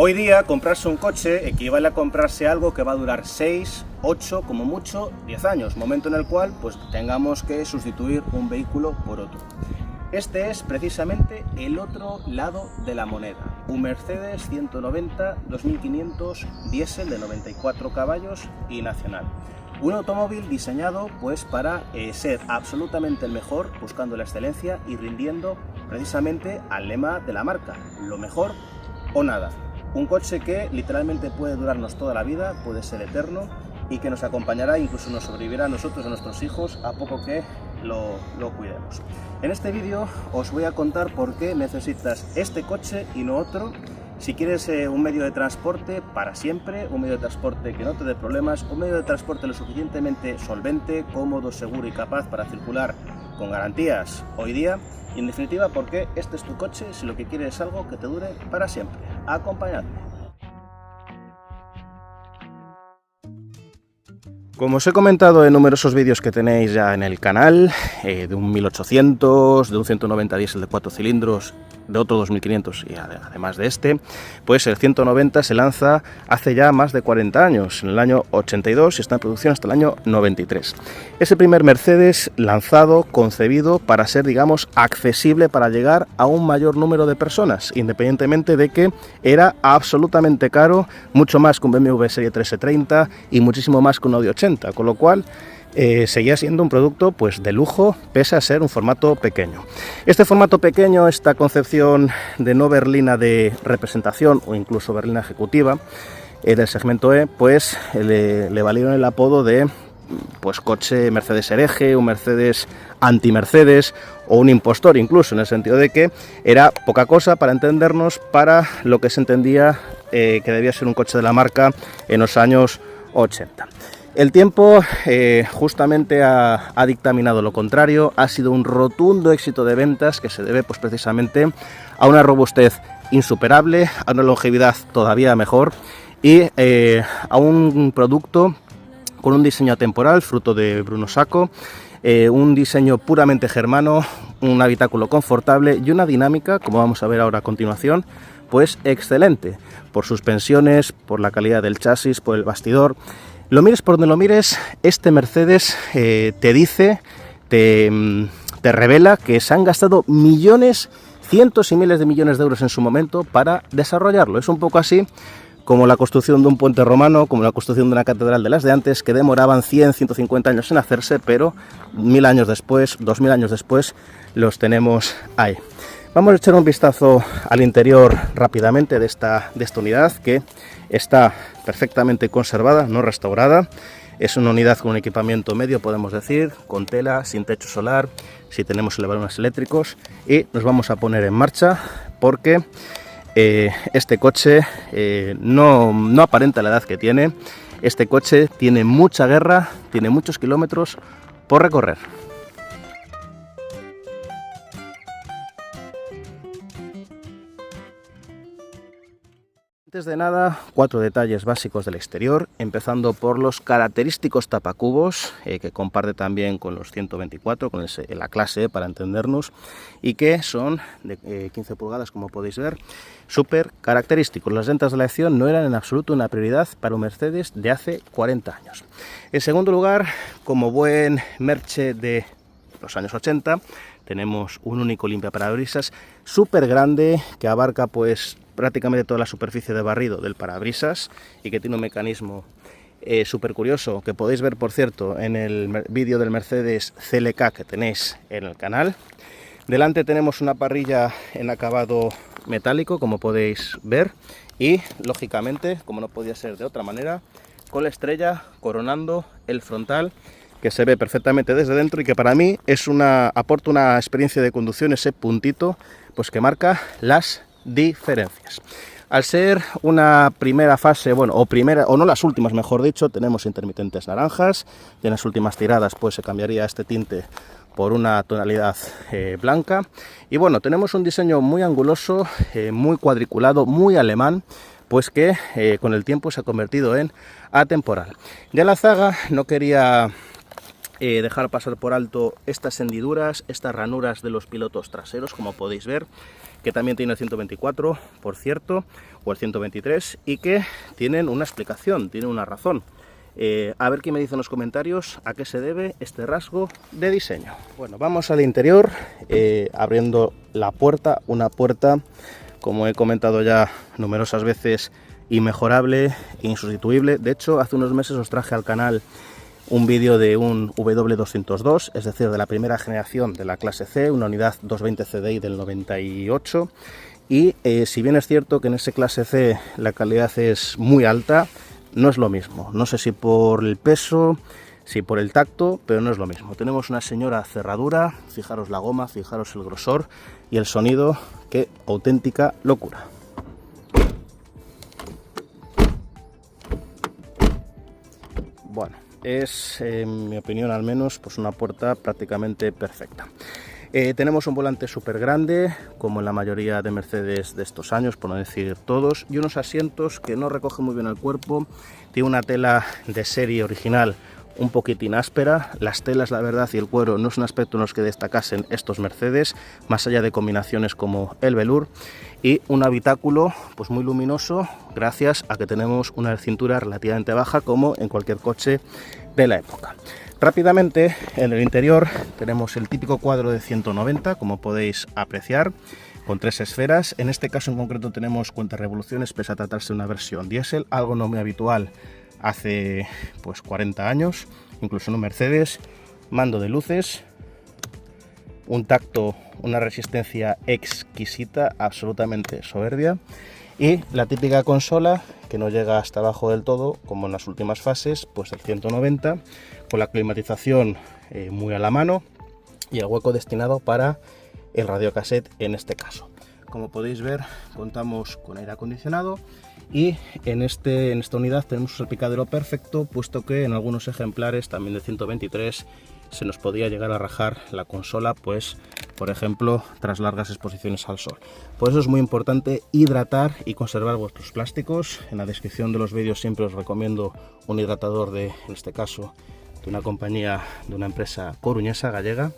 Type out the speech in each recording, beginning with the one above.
Hoy día comprarse un coche equivale a comprarse algo que va a durar 6, 8, como mucho 10 años, momento en el cual pues tengamos que sustituir un vehículo por otro. Este es precisamente el otro lado de la moneda, un Mercedes 190 2500 diésel de 94 caballos y nacional. Un automóvil diseñado pues para ser absolutamente el mejor, buscando la excelencia y rindiendo precisamente al lema de la marca, lo mejor o nada. Un coche que literalmente puede durarnos toda la vida, puede ser eterno y que nos acompañará, incluso nos sobrevivirá a nosotros y a nuestros hijos a poco que lo cuidemos. En este vídeo os voy a contar por qué necesitas este coche y no otro. Si quieres un medio de transporte para siempre, un medio de transporte que no te dé problemas, un medio de transporte lo suficientemente solvente, cómodo, seguro y capaz para circular con garantías hoy día. Y en definitiva, porque este es tu coche si lo que quieres es algo que te dure para siempre. Acompañadme. Como os he comentado en numerosos vídeos que tenéis ya en el canal, de un 1800, de un 190 diésel de 4 cilindros, de otro 2500 y además de este, pues el 190 se lanza hace ya más de 40 años, en el año 82 y está en producción hasta el año 93. Es el primer Mercedes lanzado, concebido para ser, digamos, accesible para llegar a un mayor número de personas, independientemente de que era absolutamente caro, mucho más que un BMW Serie 330 y muchísimo más que un Audi 80, con lo cual seguía siendo un producto pues de lujo, pese a ser un formato pequeño. Este formato pequeño, esta concepción de no berlina de representación o incluso berlina ejecutiva del segmento E, pues le valieron el apodo de pues coche Mercedes hereje, un Mercedes anti-Mercedes o un impostor, incluso en el sentido de que era poca cosa, para entendernos, para lo que se entendía que debía ser un coche de la marca en los años 80. El tiempo justamente ha dictaminado lo contrario, ha sido un rotundo éxito de ventas que se debe pues precisamente a una robustez insuperable, a una longevidad todavía mejor y a un producto con un diseño atemporal, fruto de Bruno Sacco, un diseño puramente germano, un habitáculo confortable y una dinámica, como vamos a ver ahora a continuación, pues excelente, por suspensiones, por la calidad del chasis, por el bastidor. Lo mires por donde lo mires, este Mercedes te dice, te revela que se han gastado millones, cientos y miles de millones de euros en su momento para desarrollarlo. Es un poco así como la construcción de un puente romano, como la construcción de una catedral de las de antes, que demoraban 100, 150 años en hacerse, pero 1000 años después, 2000 años después, los tenemos ahí. Vamos a echar un vistazo al interior rápidamente de esta unidad, que está perfectamente conservada, no restaurada. Es una unidad con un equipamiento medio, podemos decir, con tela, sin techo solar, si tenemos elevadores eléctricos, y nos vamos a poner en marcha porque este coche no aparenta la edad que tiene. Este coche tiene mucha guerra, tiene muchos kilómetros por recorrer. Antes de nada, 4 detalles básicos del exterior, empezando por los característicos tapacubos que comparte también con los 124, con la clase E para entendernos, y que son de 15 pulgadas, como podéis ver, súper característicos. Las llantas de la acción no eran en absoluto una prioridad para un Mercedes de hace 40 años. En segundo lugar, como buen Merche de los años 80, tenemos un único limpiaparabrisas súper grande que abarca pues prácticamente toda la superficie de barrido del parabrisas y que tiene un mecanismo súper curioso que podéis ver, por cierto, en el vídeo del Mercedes CLK que tenéis en el canal. Delante tenemos una parrilla en acabado metálico, como podéis ver, y lógicamente, como no podía ser de otra manera, con la estrella coronando el frontal, que se ve perfectamente desde dentro y que para mí aporta una experiencia de conducción, ese puntito pues que marca las diferencias. Al ser una primera fase, bueno, o no las últimas, mejor dicho, tenemos intermitentes naranjas, y en las últimas tiradas pues se cambiaría este tinte por una tonalidad blanca, y bueno, tenemos un diseño muy anguloso, muy cuadriculado, muy alemán, pues que con el tiempo se ha convertido en atemporal. Ya la zaga no quería dejar pasar por alto estas hendiduras, estas ranuras de los pilotos traseros, como podéis ver, que también tiene el 124, por cierto, o el 123, y que tienen una explicación, tienen una razón. A ver qué me dicen en los comentarios a qué se debe este rasgo de diseño. Bueno, vamos al interior, abriendo la puerta, una puerta, como he comentado ya numerosas veces, inmejorable e insustituible. De hecho, hace unos meses os traje al canal un vídeo de un W202, es decir, de la primera generación de la clase C, una unidad 220 CDI del 98, y si bien es cierto que en ese clase C la calidad es muy alta, no es lo mismo. No sé si por el peso, si por el tacto, pero no es lo mismo. Tenemos una señora cerradura, fijaros la goma, fijaros el grosor y el sonido, qué auténtica locura. Bueno, es, en mi opinión al menos, pues una puerta prácticamente perfecta. Tenemos un volante súper grande, como en la mayoría de Mercedes de estos años, por no decir todos, y unos asientos que no recogen muy bien el cuerpo. Tiene una tela de serie original un poquitín áspera. Las telas, la verdad, y el cuero no es un aspecto en los que destacasen estos Mercedes, más allá de combinaciones como el velour, y un habitáculo pues muy luminoso, gracias a que tenemos una cintura relativamente baja, como en cualquier coche de la época. Rápidamente, en el interior tenemos el típico cuadro de 190, como podéis apreciar, con 3 esferas. En este caso en concreto tenemos cuenta revoluciones, pese a tratarse de una versión diésel, algo no muy habitual hace pues 40 años, incluso en un Mercedes. Mando de luces, un tacto, una resistencia exquisita, absolutamente soberbia, y la típica consola que no llega hasta abajo del todo, como en las últimas fases, pues el 190, con la climatización muy a la mano y el hueco destinado para el radiocassette en este caso. Como podéis ver, contamos con aire acondicionado y en esta unidad tenemos un salpicadero perfecto, puesto que en algunos ejemplares, también de 123, se nos podía llegar a rajar la consola, pues por ejemplo tras largas exposiciones al sol. Por eso es muy importante hidratar y conservar vuestros plásticos. En la descripción de los vídeos siempre os recomiendo un hidratador en este caso, de una compañía, de una empresa coruñesa, gallega,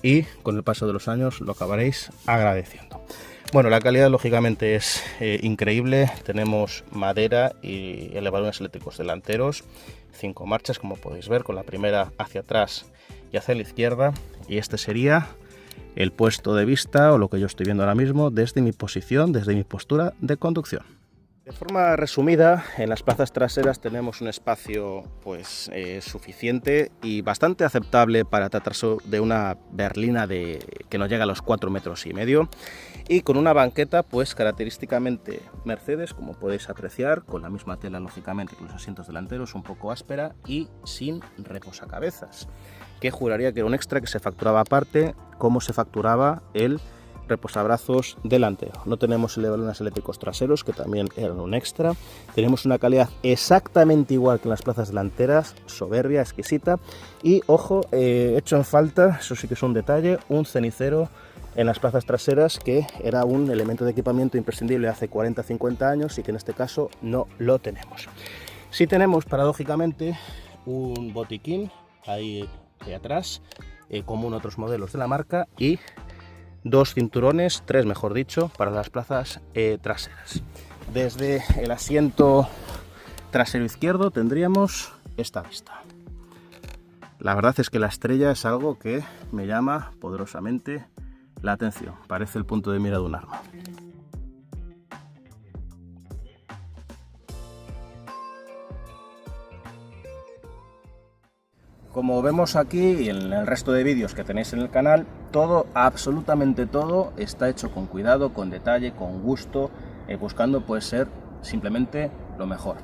y con el paso de los años lo acabaréis agradeciendo. Bueno, la calidad lógicamente es increíble. Tenemos madera y elevadores eléctricos delanteros, 5 marchas, como podéis ver, con la primera hacia atrás y hacia la izquierda, y este sería el puesto de vista, o lo que yo estoy viendo ahora mismo desde mi posición, desde mi postura de conducción. De forma resumida, en las plazas traseras tenemos un espacio pues suficiente y bastante aceptable para tratarse de una berlina que no llega a los 4,5 metros, y con una banqueta pues característicamente Mercedes, como podéis apreciar, con la misma tela lógicamente que los asientos delanteros, un poco áspera y sin reposacabezas, que juraría que era un extra que se facturaba aparte, como se facturaba el reposabrazos delantero. No tenemos elevadores eléctricos traseros, que también eran un extra. Tenemos una calidad exactamente igual que en las plazas delanteras, soberbia, exquisita. Y ojo, hecho en falta, eso sí que es un detalle, un cenicero en las plazas traseras, que era un elemento de equipamiento imprescindible hace 40-50 años y que en este caso no lo tenemos. Sí tenemos paradójicamente un botiquín ahí atrás, como en otros modelos de la marca, y 2 cinturones, 3 mejor dicho, para las plazas traseras. Desde el asiento trasero izquierdo tendríamos esta vista. La verdad es que la estrella es algo que me llama poderosamente la atención. Parece el punto de mira de un arma. Como vemos aquí y en el resto de vídeos que tenéis en el canal, todo, absolutamente todo, está hecho con cuidado, con detalle, con gusto, buscando pues ser simplemente lo mejor.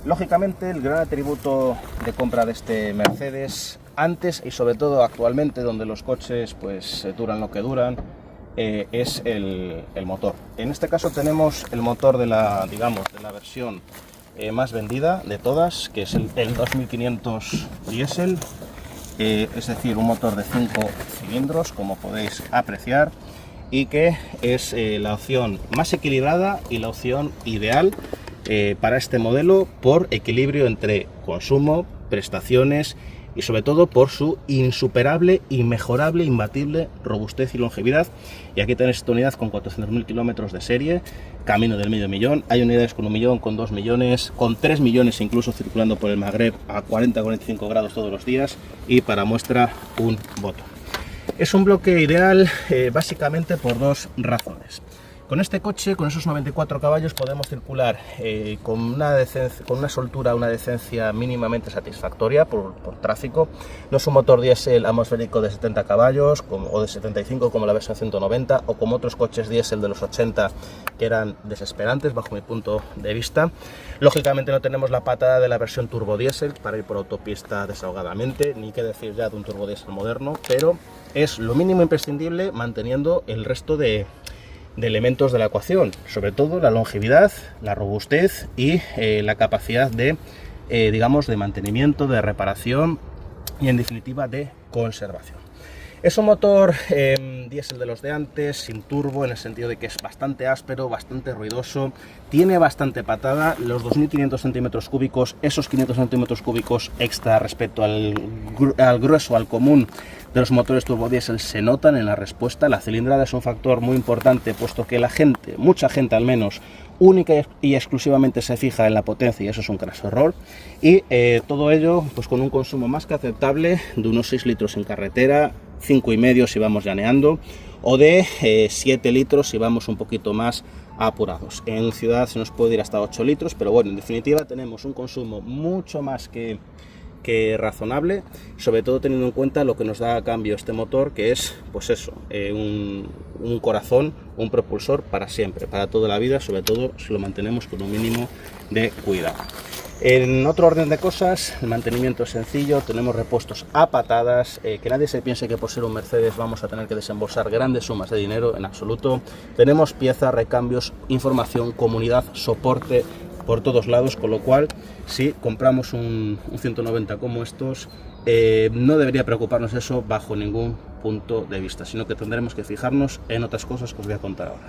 Lógicamente el gran atributo de compra de este Mercedes, antes y sobre todo actualmente, donde los coches pues duran lo que duran, es el motor. En este caso tenemos el motor de la versión más vendida de todas, que es el 2500 diésel, es decir, un motor de 5 cilindros, como podéis apreciar, y que es la opción más equilibrada y la opción ideal para este modelo, por equilibrio entre consumo, prestaciones y sobre todo por su insuperable, inmejorable, imbatible robustez y longevidad. Y aquí tenéis esta unidad con 400.000 kilómetros de serie, camino del medio millón. Hay unidades con 1 millón, con 2 millones, con 3 millones incluso circulando por el Magreb a 40-45 grados todos los días, y para muestra un botón. Es un bloque ideal básicamente por dos razones. Con este coche, con esos 94 caballos, podemos circular con una soltura, una decencia mínimamente satisfactoria por tráfico. No es un motor diésel atmosférico de 70 caballos o de 75 como la versión 190, o como otros coches diésel de los 80 que eran desesperantes bajo mi punto de vista. Lógicamente no tenemos la patada de la versión turbo diésel para ir por autopista desahogadamente, ni qué decir ya de un turbo diésel moderno, pero es lo mínimo imprescindible manteniendo el resto de elementos de la ecuación, sobre todo la longevidad, la robustez y la capacidad de, digamos, de mantenimiento, de reparación y en definitiva de conservación. Es un motor diésel de los de antes, sin turbo, en el sentido de que es bastante áspero, bastante ruidoso, tiene bastante patada. Los 2.500 centímetros cúbicos, esos 500 centímetros cúbicos extra respecto al grueso, al común de los motores turbodiesel, se notan en la respuesta. La cilindrada es un factor muy importante, puesto que la gente, mucha gente al menos, única y exclusivamente se fija en la potencia, y eso es un craso error. Y todo ello pues con un consumo más que aceptable de unos 6 litros en carretera, 5,5 si vamos llaneando, o de 7 litros si vamos un poquito más apurados. En ciudad se nos puede ir hasta 8 litros, pero bueno, en definitiva tenemos un consumo mucho más que razonable, sobre todo teniendo en cuenta lo que nos da a cambio este motor, que es pues eso, un corazón, un propulsor para siempre, para toda la vida, sobre todo si lo mantenemos con un mínimo de cuidado. En otro orden de cosas, el mantenimiento es sencillo, tenemos repuestos a patadas, que nadie se piense que por ser un Mercedes vamos a tener que desembolsar grandes sumas de dinero, en absoluto. Tenemos piezas, recambios, información, comunidad, soporte por todos lados, con lo cual si compramos un 190 como estos, no debería preocuparnos eso bajo ningún punto de vista, sino que tendremos que fijarnos en otras cosas que os voy a contar ahora.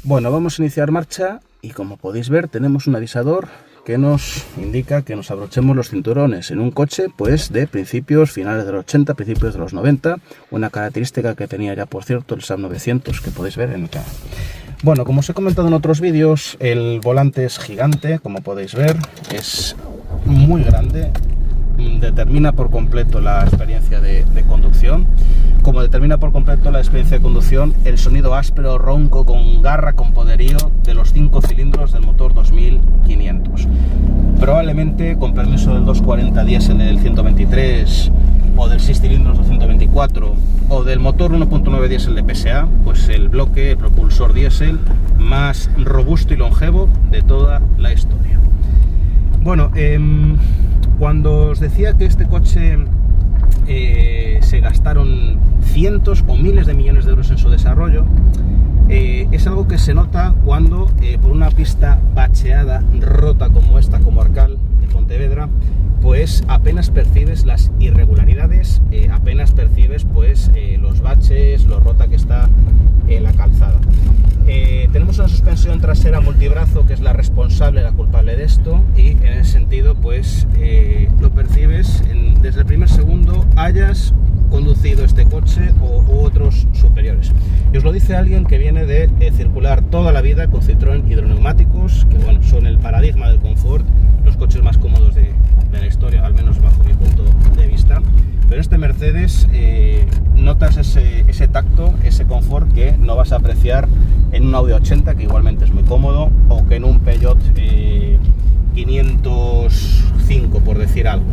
Bueno, vamos a iniciar marcha y como podéis ver tenemos un avisador que nos indica que nos abrochemos los cinturones en un coche pues de principios, finales de los 80, principios de los 90, una característica que tenía ya por cierto el Saab 900 que podéis ver en el canal. Bueno, como os he comentado en otros vídeos, el volante es gigante, como podéis ver, es muy grande, determina por completo la experiencia de conducción. Como determina por completo la experiencia de conducción el sonido áspero, ronco, con garra, con poderío de los 5 cilindros del motor 2500. Probablemente, con permiso del 240 diésel del 123 o del 6 cilindros 224 o del motor 1.9 diésel de PSA, pues el bloque, el propulsor diésel más robusto y longevo de toda la historia. Bueno, cuando os decía que este coche se gastaron cientos o miles de millones de euros en su desarrollo, es algo que se nota cuando por una pista bacheada, rota como esta, como Arcal de Pontevedra, pues apenas percibes las irregularidades, apenas percibes pues los baches, lo rota que está la calzada. Tenemos una suspensión trasera multibrazo que es la responsable, la culpable de esto, y en ese sentido pues lo percibes desde el primer segundo, hayas conducido este coche u otros superiores. Y os lo dice alguien que viene de circular toda la vida con Citroën hidroneumáticos, que bueno, son el paradigma del confort, los coches más cómodos de la historia, al menos bajo mi punto de vista. Pero este Mercedes notas ese tacto, ese confort que no vas a apreciar en un Audi 80, que igualmente es muy cómodo, o que en un Peugeot 505, por decir algo.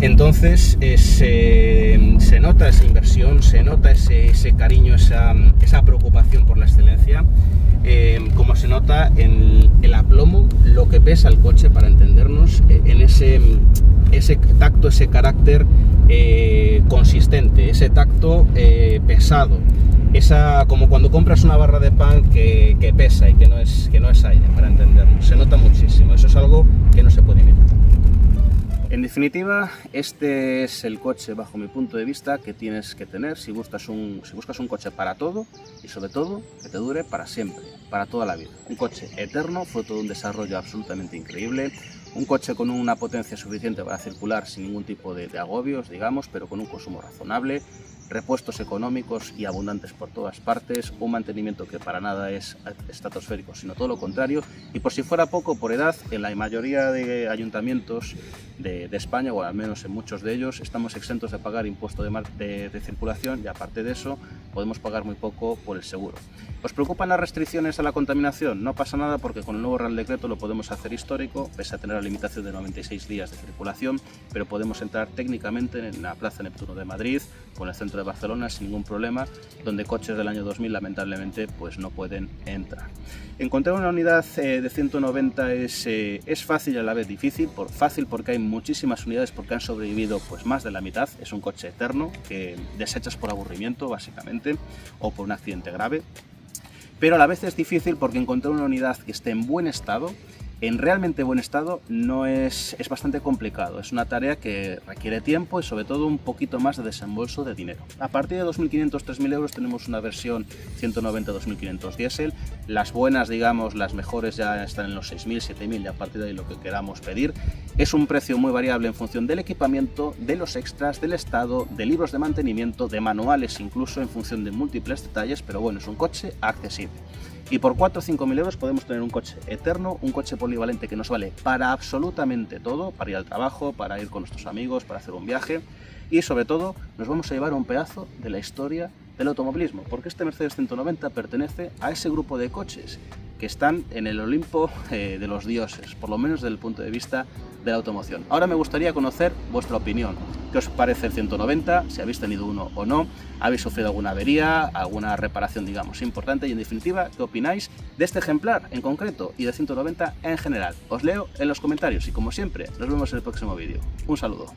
Entonces se nota esa inversión, se nota ese cariño, esa preocupación por la excelencia, como se nota en el aplomo, lo que pesa el coche, para entendernos, en ese tacto, ese carácter consistente, ese tacto pesado, como cuando compras una barra de pan que pesa y que no es aire, para entendernos. Se nota muchísimo, eso es algo que no se puede imitar. En definitiva, este es el coche, bajo mi punto de vista, que tienes que tener si buscas un coche para todo y sobre todo que te dure para siempre, para toda la vida. Un coche eterno, fruto de un desarrollo absolutamente increíble, un coche con una potencia suficiente para circular sin ningún tipo de agobios, digamos, pero con un consumo razonable, repuestos económicos y abundantes por todas partes, un mantenimiento que para nada es estratosférico, sino todo lo contrario, y por si fuera poco, por edad, en la mayoría de ayuntamientos de España, o al menos en muchos de ellos, estamos exentos de pagar impuesto de circulación, y aparte de eso, podemos pagar muy poco por el seguro. ¿Os preocupan las restricciones a la contaminación? No pasa nada, porque con el nuevo Real Decreto lo podemos hacer histórico, pese a tener la limitación de 96 días de circulación, pero podemos entrar técnicamente en la Plaza Neptuno de Madrid o en el centro de Barcelona sin ningún problema, donde coches del año 2000 lamentablemente pues no pueden entrar. Encontrar una unidad de 190 es fácil y a la vez difícil. Fácil porque hay muchísimas unidades, porque han sobrevivido pues más de la mitad. Es un coche eterno que desechas por aburrimiento básicamente o por un accidente grave. Pero a la vez es difícil porque encontrar una unidad que esté en buen estado, en realmente buen estado, es bastante complicado. Es una tarea que requiere tiempo y sobre todo un poquito más de desembolso de dinero. A partir de 2.500-3.000 euros tenemos una versión 190-2500 diésel. Las buenas, digamos, las mejores ya están en los 6.000, 7.000 y a partir de ahí lo que queramos pedir. Es un precio muy variable en función del equipamiento, de los extras, del estado, de libros de mantenimiento, de manuales incluso, en función de múltiples detalles, pero bueno, es un coche accesible. Y por 4 o 5.000 euros podemos tener un coche eterno, un coche polivalente que nos vale para absolutamente todo, para ir al trabajo, para ir con nuestros amigos, para hacer un viaje, y sobre todo nos vamos a llevar un pedazo de la historia del automovilismo, porque este Mercedes 190 pertenece a ese grupo de coches que están en el Olimpo de los dioses, por lo menos desde el punto de vista de la automoción. Ahora me gustaría conocer vuestra opinión. ¿Qué os parece el 190? Si habéis tenido uno o no, habéis sufrido alguna avería, alguna reparación, digamos, importante, y en definitiva, ¿qué opináis de este ejemplar en concreto y de 190 en general? Os leo en los comentarios y como siempre, nos vemos en el próximo vídeo. Un saludo.